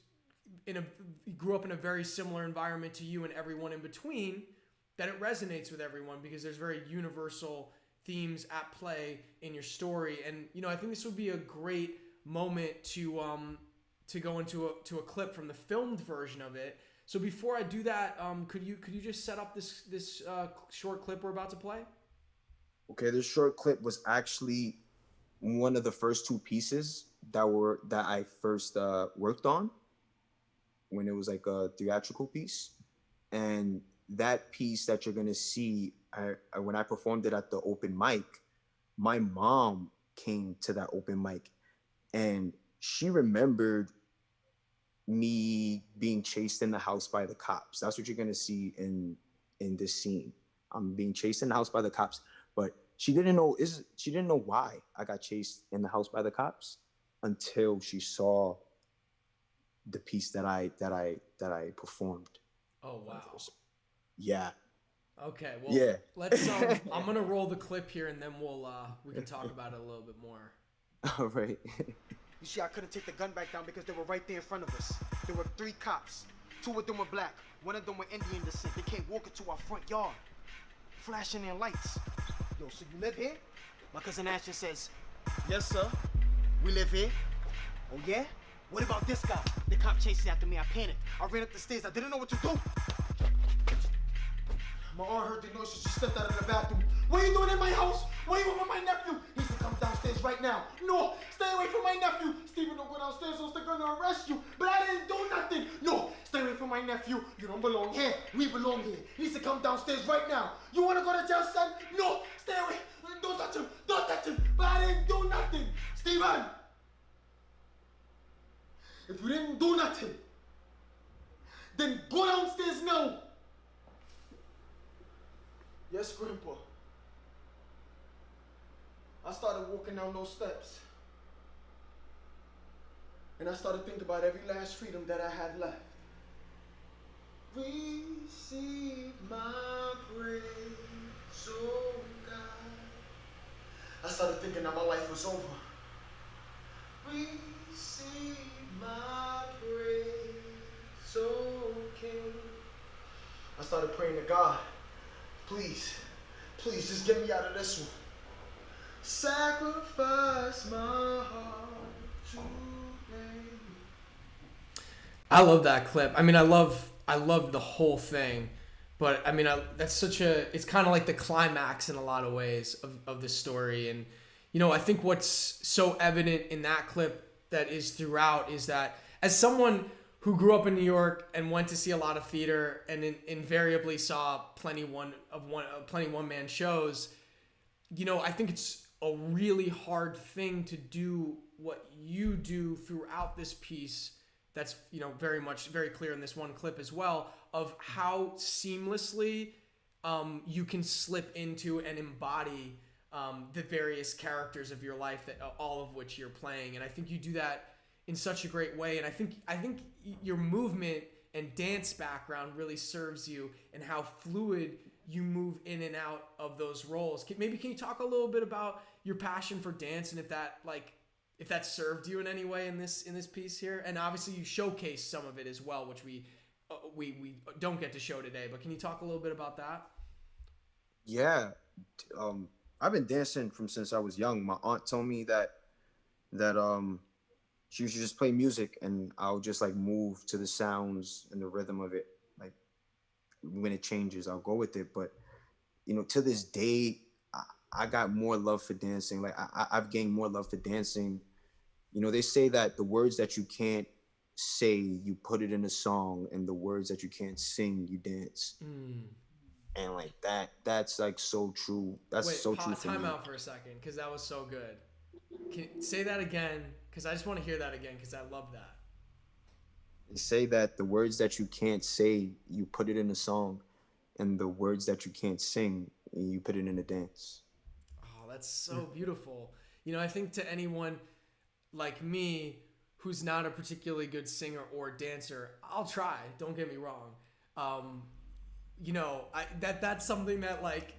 grew up in a very similar environment to you and everyone in between, that it resonates with everyone because there's very universal themes at play in your story. And, you know, I think this would be a great moment to go into a clip from the filmed version of it. So before I do that, could you just set up this short clip we're about to play? Okay, this short clip was actually one of the first 2 pieces that I first worked on when it was like a theatrical piece. And that piece that you're gonna see, when I performed it at the open mic, my mom came to that open mic. And she remembered me being chased in the house by the cops. That's what you're gonna see in this scene. I'm being chased in the house by the cops, but she didn't know why I got chased in the house by the cops until she saw the piece that I performed. Oh wow! Yeah. Okay. Well, yeah. Let's. I'm gonna roll the clip here, and then we can talk about it a little bit more. All right. You see, I couldn't take the gun back down because they were right there in front of us. There were 3 cops. 2 of them were black. 1 of them were Indian descent. They came walking to our front yard, flashing their lights. Yo, so you live here? My cousin Ashton says, yes, sir. We live here. Oh, yeah? What about this guy? The cop chases after me. I panicked. I ran up the stairs. I didn't know what to do. My aunt heard the noise, so she stepped out of the bathroom. What are you doing in my house? What are you doing with my nephew? He said, come downstairs right now. No, stay away from my nephew. Steven, don't go downstairs, or they're gonna arrest you. But I didn't do nothing. No, stay away from my nephew. You don't belong here. We belong here. He said, come downstairs right now. You wanna go to jail, son? No, stay away. Don't touch him. Don't touch him. But I didn't do nothing. Steven, if you didn't do nothing, then go downstairs now. Yes, Grandpa. I started walking down those steps. And I started thinking about every last freedom that I had left. Receive my praise, oh God. I started thinking that my life was over. Receive my praise, oh King. I started praying to God, please, please just get me out of this one. Sacrifice my heart today. I love that clip. I mean, I love the whole thing, but I mean, that's such a. It's kind of like the climax in a lot of ways of the story, and I think what's so evident in that clip that is throughout is that as someone who grew up in New York and went to see a lot of theater and invariably saw plenty one man shows, I think it's a really hard thing to do what you do throughout this piece. That's very clear in this one clip as well, of how seamlessly you can slip into and embody the various characters of your life, that all of which you're playing. And I think you do that in such a great way. And I think your movement and dance background really serves you, and how fluid you move in and out of those roles. Can you talk a little bit about your passion for dance, and if that served you in any way in this piece here? And obviously you showcase some of it as well, which we don't get to show today, but can you talk a little bit about that? Yeah, I've been dancing since I was young. My aunt told me that she used to just play music, and I'll just like move to the sounds and the rhythm of it. Like when it changes, I'll go with it. But to this day, I got more love for dancing. Like I've gained more love for dancing. They say that the words that you can't say, you put it in a song, and the words that you can't sing, you dance. And like that's like so true. That's so true for me. Time out for a second, because that was so good. Can you say that again? Because I just want to hear that again, because I love that. They say that the words that you can't say, you put it in a song, and the words that you can't sing, you put it in a dance. Oh, that's so beautiful. I think to anyone like me who's not a particularly good singer or dancer, I'll try. Don't get me wrong. That's something that like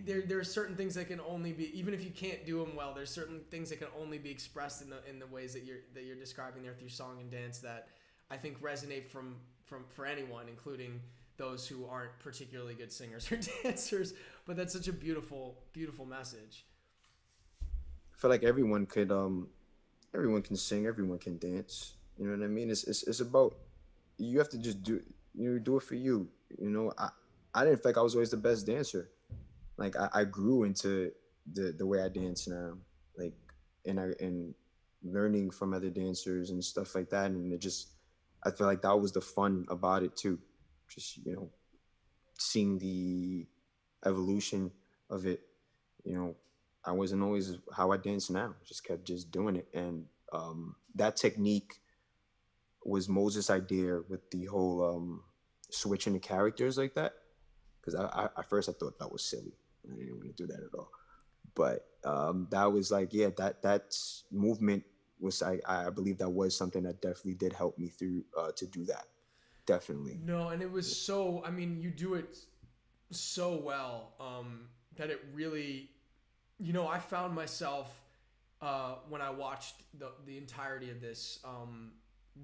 there are certain things that can only be, even if you can't do them well, there's certain things that can only be expressed in the ways that you're describing there through song and dance that I think resonate for anyone, including those who aren't particularly good singers or dancers. But that's such a beautiful, beautiful message. I feel like everyone can sing, everyone can dance. You know what I mean? It's about, you have to just do it for you. I didn't feel like I was always the best dancer. Like I grew into the way I dance now, like and learning from other dancers and stuff like that. And I feel like that was the fun about it too. Just, seeing the evolution of it. I wasn't always how I dance now. Just kept just doing it. And that technique was Moses' idea with the whole switching the characters like that. Because I at first I thought that was silly. I didn't want to do that at all. But that was like, yeah, that movement was, I believe that was something that definitely did help me through to do that. Definitely. No, and it was so, I mean, you do it so well that it really, I found myself when I watched the entirety of this,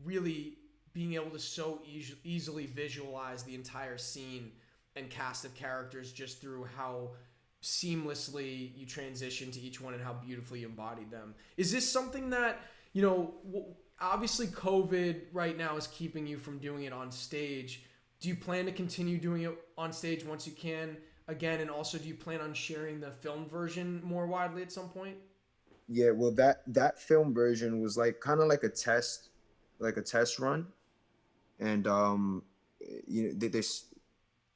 really being able to so easily visualize the entire scene and cast of characters just through how seamlessly you transition to each one and how beautifully you embodied them. Is this something that, obviously COVID right now is keeping you from doing it on stage. Do you plan to continue doing it on stage once you can again? And also, do you plan on sharing the film version more widely at some point? Yeah, well, that film version was like kind of like a test run. And,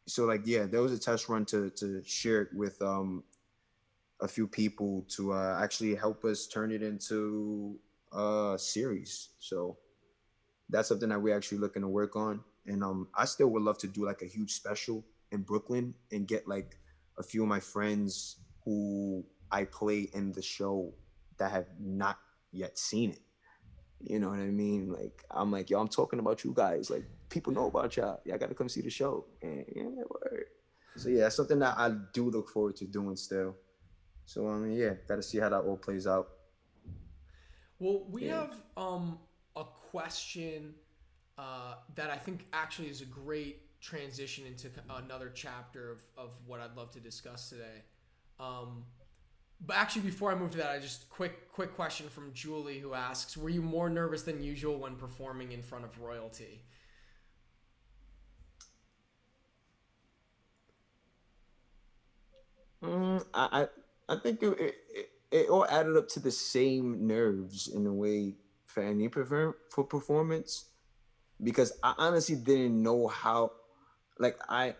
so like, yeah, there was a test run to share it with a few people to actually help us turn it into a series. So that's something that we're actually looking to work on. And I still would love to do like a huge special in Brooklyn and get like a few of my friends who I play in the show that have not yet seen it. You know what I mean? Like, I'm like, yo, I'm talking about you guys. Like, people know about y'all. Y'all got to come see the show. And yeah, word. So yeah, it's something that I do look forward to doing still. So yeah, got to see how that all plays out. Well, we Yeah. have a question that I think actually is a great transition into another chapter of what I'd love to discuss today. But actually, before I move to that, I just quick question from Julie, who asks, "Were you more nervous than usual when performing in front of royalty?" I think it all added up to the same nerves in a way for any for performance, because I honestly didn't know how, like I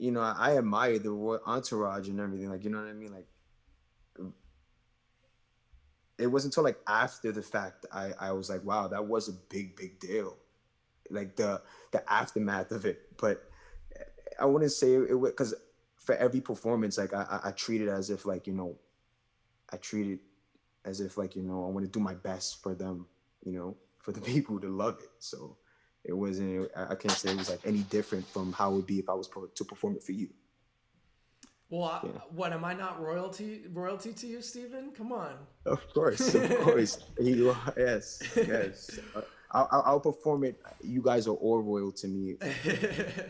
admire the royal entourage and everything, like, you know what I mean, like it wasn't until like after the fact I was like, wow, that was a big deal, like the aftermath of it. But I wouldn't say it was, because for every performance, like I treat it as if, like, I treat it as if, like, I want to do my best for them, for the people to love it. So it wasn't, I can't say it was like any different from how it would be if I was to perform it for you. Well, Yeah. what am I not royalty to you, Steven? Come on. Of course. You are, yes. I'll perform it. You guys are all royal to me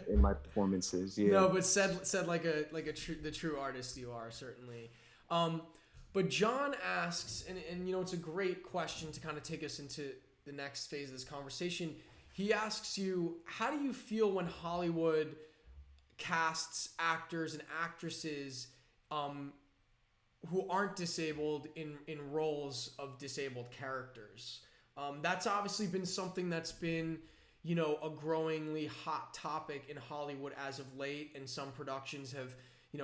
in my performances. Yeah. No, but said like the true artist you are, certainly. But John asks, and it's a great question to kind of take us into the next phase of this conversation. He asks you, how do you feel when Hollywood casts actors and actresses who aren't disabled in roles of disabled characters? That's obviously been something that's been, a growingly hot topic in Hollywood as of late, and some productions have,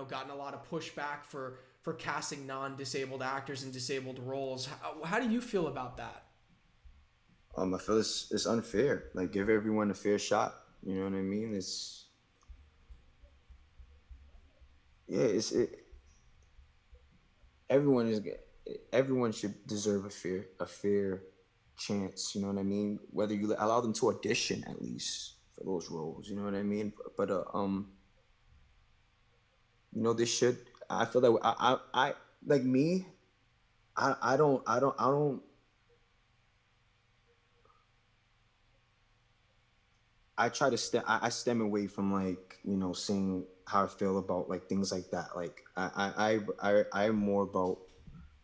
gotten a lot of pushback for casting non-disabled actors in disabled roles. How do you feel about that? I feel it's unfair. Like, give everyone a fair shot. You know what I mean? Everyone is everyone should deserve a fair chance. You know what I mean? Whether you allow them to audition at least for those roles. You know what I mean? But this should. I feel that I like me. I don't. I try to I stem away from, like, saying how I feel about, like, things like that. Like, I'm more about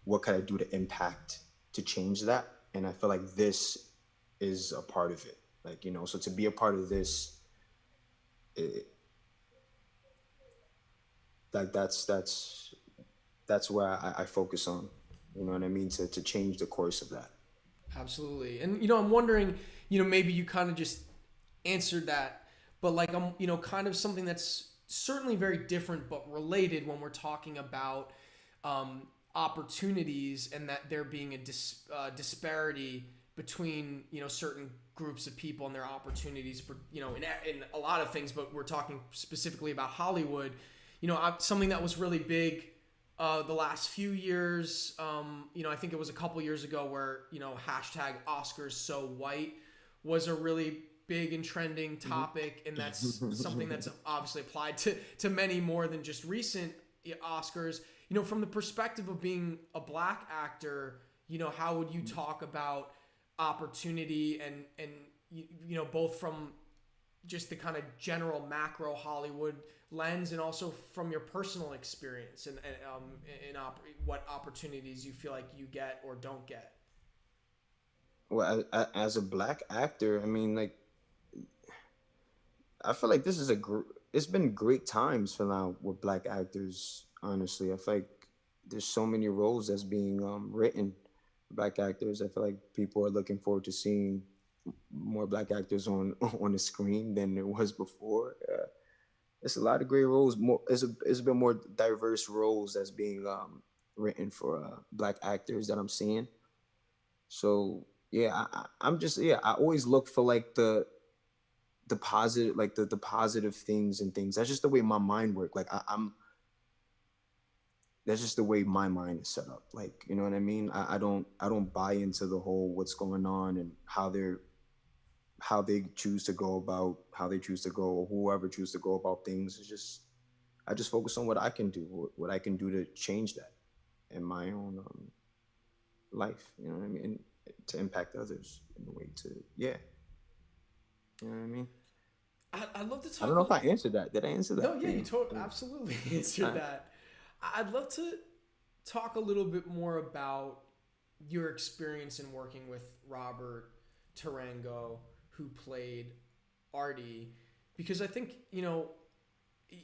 what can I do to impact to change that, and I feel like this is a part of it. Like, so to be a part of this, like that's where I focus on. You know what I mean? To change the course of that. Absolutely. And, I'm wondering, maybe you kind of just answered that, but like, kind of something that's certainly very different, but related when we're talking about opportunities, and that there being a disparity between, certain groups of people and their opportunities for, in a lot of things, but we're talking specifically about Hollywood. Something that was really big the last few years. I think it was a couple years ago where, hashtag Oscars so white was a really big and trending topic, and that's something that's obviously applied to many more than just recent Oscars. From the perspective of being a Black actor, how would you talk about opportunity and both from just the kind of general macro Hollywood lens, and also from your personal experience, and what opportunities you feel like you get or don't get? Well, as a Black actor, I mean, like, I feel like this is it's been great times for now with Black actors. Honestly, I feel like there's so many roles that's being written for Black actors. I feel like people are looking forward to seeing more Black actors on the screen than there was before. It's a lot of great roles. It's been more diverse roles that's being written for Black actors that I'm seeing. So yeah, I'm just, yeah, I always look for, like, the positive, like the positive things and things. That's just the way my mind works. Like, that's just the way my mind is set up. Like, you know what I mean? I don't buy into the whole what's going on and how they choose to go about how they choose to go, or whoever choose to go about things. It's just I just focus on what I can do, what I can do to change that in my own life. You know what I mean? And to impact others in a way to, yeah. You know what I mean? I'd love to I talk. don't know if I answered that. Did I answer that? No, yeah, you absolutely answered that. I'd love to talk a little bit more about your experience in working with Robert Tarango, who played Artie, because I think,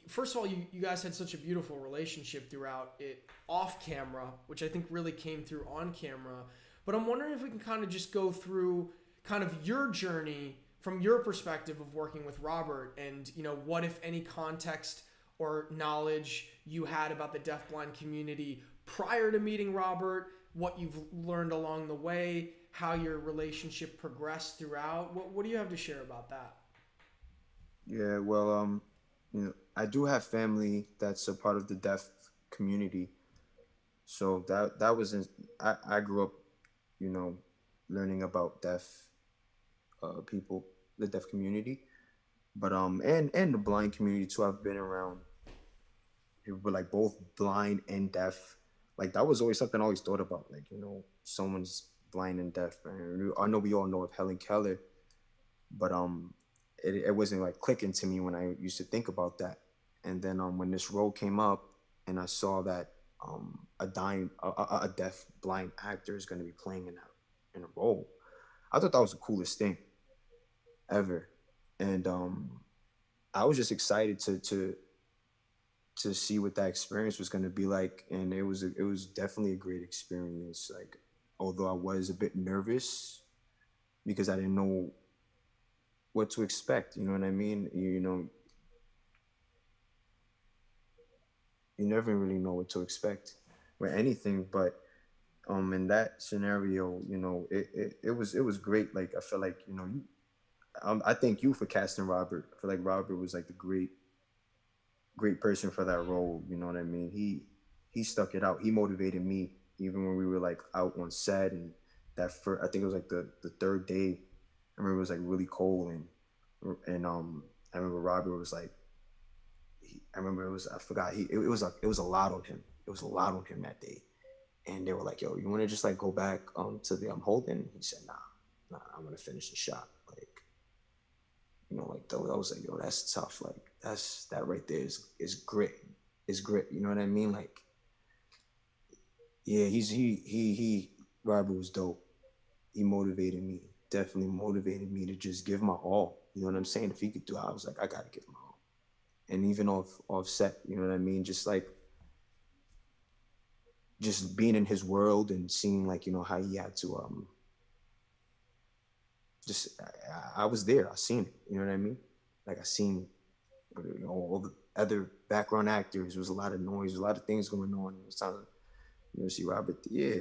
first of all, you guys had such a beautiful relationship throughout it off camera, which I think really came through on camera. But I'm wondering if we can kind of just go through kind of your journey from your perspective of working with Robert, and what, if any, context or knowledge you had about the deafblind community prior to meeting Robert, what you've learned along the way, how your relationship progressed throughout. What do you have to share about that? Yeah, well, I do have family that's a part of the deaf community, so that was I grew up, learning about deaf people, the deaf community, but and the blind community too. I've been around people were like both blind and deaf. Like that was always something I always thought about. Like, someone's blind and deaf. And I know we all know of Helen Keller, but it wasn't like clicking to me when I used to think about that. And then when this role came up and I saw that a deaf blind actor is going to be playing in a role, I thought that was the coolest thing ever. And I was just excited to see what that experience was going to be like, and it was definitely a great experience. Like, although I was a bit nervous because I didn't know what to expect, you know what I mean? You never really know what to expect with anything, but in that scenario, it was great. Like, I feel like, I thank you for casting Robert. I feel like Robert was like the great person for that role. You know what I mean? He stuck it out. He motivated me even when we were like out on set, and I think it was like the third day. I remember it was like really cold, and I remember Robert was like, I remember I forgot it was a lot on him. It was a lot on him that day, and they were like, "Yo, you want to just like go back to the holding?" He said, "Nah, I'm gonna finish the shot." Like, like I was like, "Yo, that's tough. Like that right there is grit. Is grit. You know what I mean? Like, yeah, Robert was dope. He motivated me. Definitely motivated me to just give my all. You know what I'm saying? If he could do it, I was like, I gotta give my all. And even off set, you know what I mean? Just like, just being in his world and seeing like, how he had to, I was there. I seen it. You know what I mean? Like I seen, all the other background actors. There was a lot of noise, a lot of things going on. It was time to, see Robert. Yeah,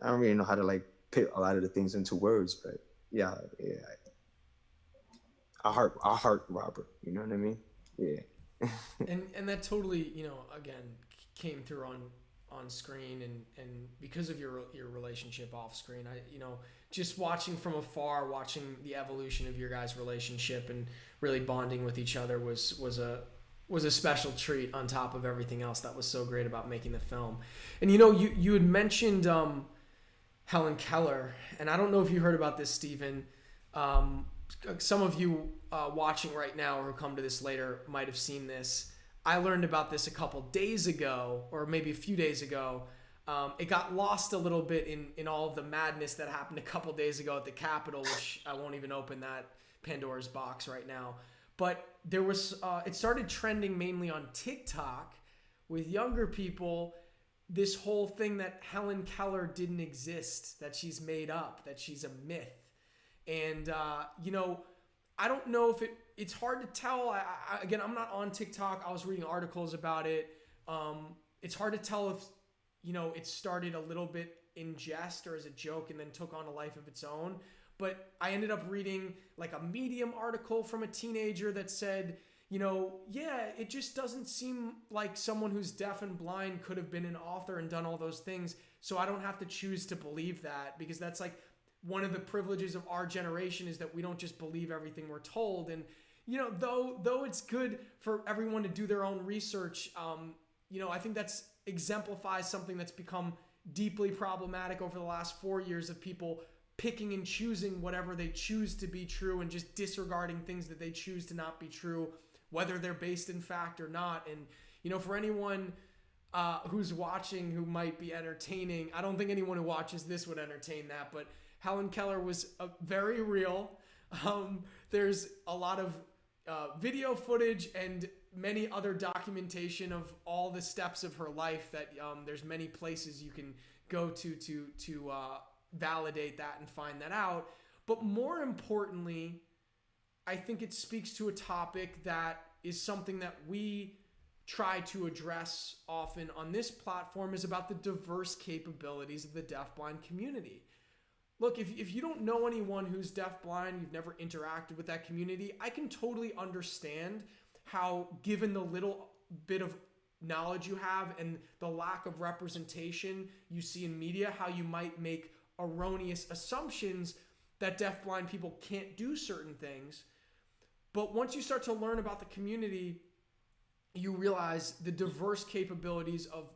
I don't really know how to like put a lot of the things into words, but yeah. I heart Robert. You know what I mean? Yeah. and that totally, again, came through on screen, and because of your relationship off screen, I just watching from afar, watching the evolution of your guys' relationship and really bonding with each other was a special treat on top of everything else that was so great about making the film. And you had mentioned Helen Keller, and I don't know if you heard about this, Steven. Some of you watching right now or who come to this later might have seen this. I learned about this a couple days ago, or maybe a few days ago. It got lost a little bit in all of the madness that happened a couple days ago at the Capitol, which I won't even open that Pandora's box right now. But there was, it started trending mainly on TikTok with younger people, this whole thing that Helen Keller didn't exist, that she's made up, that she's a myth. And, I don't know if it's hard to tell. Again, I'm not on TikTok. I was reading articles about it. It's hard to tell if, it started a little bit in jest or as a joke and then took on a life of its own. But I ended up reading like a Medium article from a teenager that said, yeah, it just doesn't seem like someone who's deaf and blind could have been an author and done all those things. So I don't have to choose to believe that, because that's like one of the privileges of our generation, is that we don't just believe everything we're told. And, though it's good for everyone to do their own research, I think that's exemplifies something that's become deeply problematic over the last 4 years, of people picking and choosing whatever they choose to be true and just disregarding things that they choose to not be true, whether they're based in fact or not. And, for anyone who's watching who might be entertaining, I don't think anyone who watches this would entertain that, but Helen Keller was very real. There's a lot of video footage and many other documentation of all the steps of her life that there's many places you can go to validate that and find that out. But more importantly, I think it speaks to a topic that is something that we try to address often on this platform, is about the diverse capabilities of the deafblind community. Look, if you don't know anyone who's deafblind, you've never interacted with that community, I can totally understand how, given the little bit of knowledge you have and the lack of representation you see in media, how you might make erroneous assumptions that deafblind people can't do certain things. But once you start to learn about the community, you realize the diverse capabilities of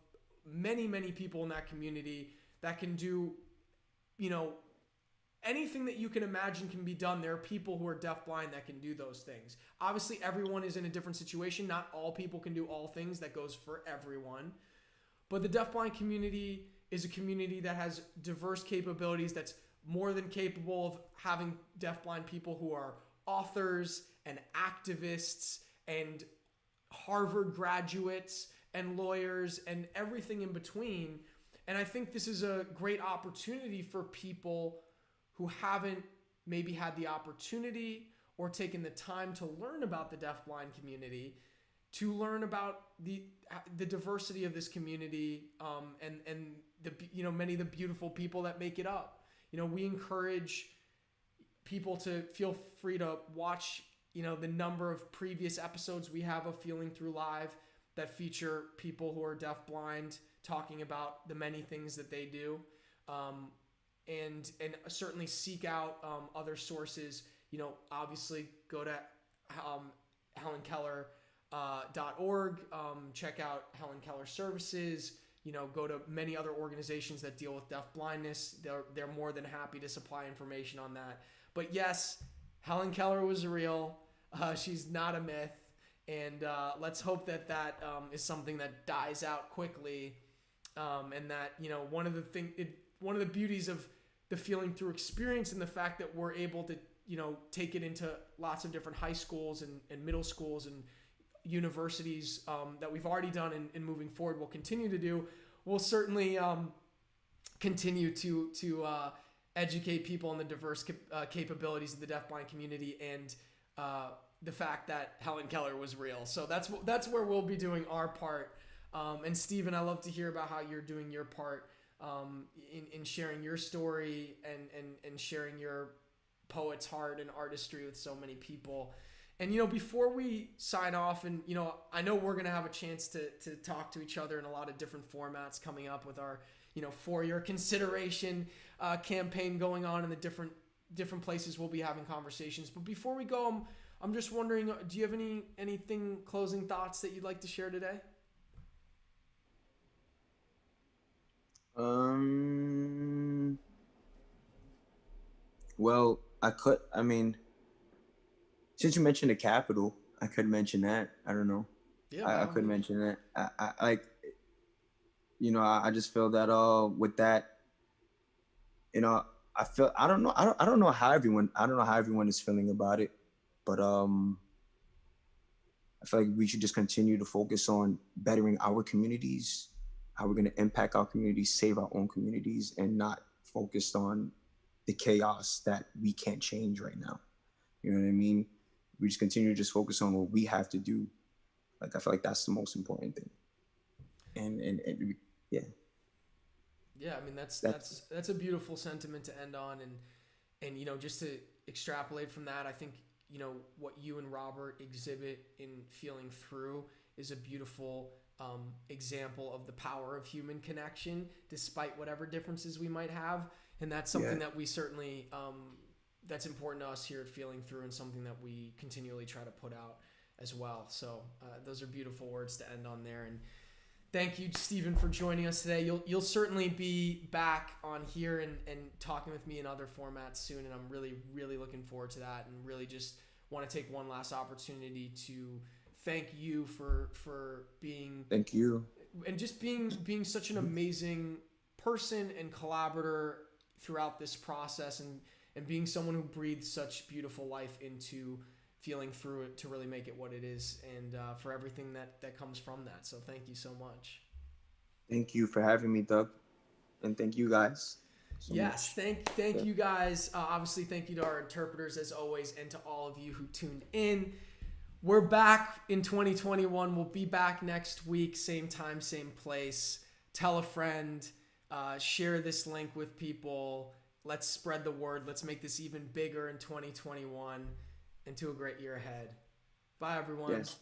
many, many people in that community that can do, anything that you can imagine can be done. There are people who are deafblind that can do those things. Obviously, everyone is in a different situation. Not all people can do all things. That goes for everyone. But the deafblind community is a community that has diverse capabilities, that's more than capable of having deafblind people who are authors and activists and Harvard graduates and lawyers and everything in between. And I think this is a great opportunity for people who haven't maybe had the opportunity or taken the time to learn about the deafblind community, to learn about the diversity of this community, and the many of the beautiful people that make it up. We encourage people to feel free to watch the number of previous episodes we have of Feeling Through Live that feature people who are deafblind talking about the many things that they do. And certainly seek out other sources. Obviously go to HelenKeller.org, check out Helen Keller Services, go to many other organizations that deal with deafblindness. They're more than happy to supply information on that. But yes, Helen Keller was real. She's not a myth. And let's hope that is something that dies out quickly. And that, one of the beauties of the Feeling Through experience, and the fact that we're able to, take it into lots of different high schools and middle schools and universities that we've already done, and moving forward we'll continue to do. We'll certainly continue to educate people on the diverse capabilities of the deafblind community, and the fact that Helen Keller was real. So that's where we'll be doing our part. And Steven, I love to hear about how you're doing your part in sharing your story and sharing your poet's heart and artistry with so many people. And, before we sign off, and, I know we're going to have a chance to talk to each other in a lot of different formats coming up with our, for your consideration campaign going on in the different places we'll be having conversations. But before we go, I'm just wondering, do you have anything closing thoughts that you'd like to share today? Well, since you mentioned the Capitol, I could mention that. I don't know. Yeah, I could mention that. I just feel that with that, I don't know how everyone is feeling about it, but I feel like we should just continue to focus on bettering our communities, how we're going to impact our communities, save our own communities, and not focused on the chaos that we can't change right now. You know what I mean? We just continue to just focus on what we have to do. Like, I feel like that's the most important thing. And yeah. Yeah, I mean, that's a beautiful sentiment to end on. And just to extrapolate from that, I think, what you and Robert exhibit in Feeling Through is a beautiful example of the power of human connection, despite whatever differences we might have. And that's something that we certainly, that's important to us here at Feeling Through, and something that we continually try to put out as well. So those are beautiful words to end on there. And thank you, Steven, for joining us today. You'll certainly be back on here and talking with me in other formats soon, and I'm really, really looking forward to that, and really just want to take one last opportunity to thank you for being... Thank you. And just being such an amazing person and collaborator throughout this process, and being someone who breathes such beautiful life into Feeling Through it to really make it what it is, and for everything that comes from that. So thank you so much. Thank you for having me, Doug. And thank you guys so yes, much. Thank you guys. Obviously, thank you to our interpreters as always, and to all of you who tuned in. We're back in 2021. We'll be back next week, same time, same place. Tell a friend, share this link with people. Let's spread the word. Let's make this even bigger in 2021. And to a great year ahead. Bye, everyone. Yes.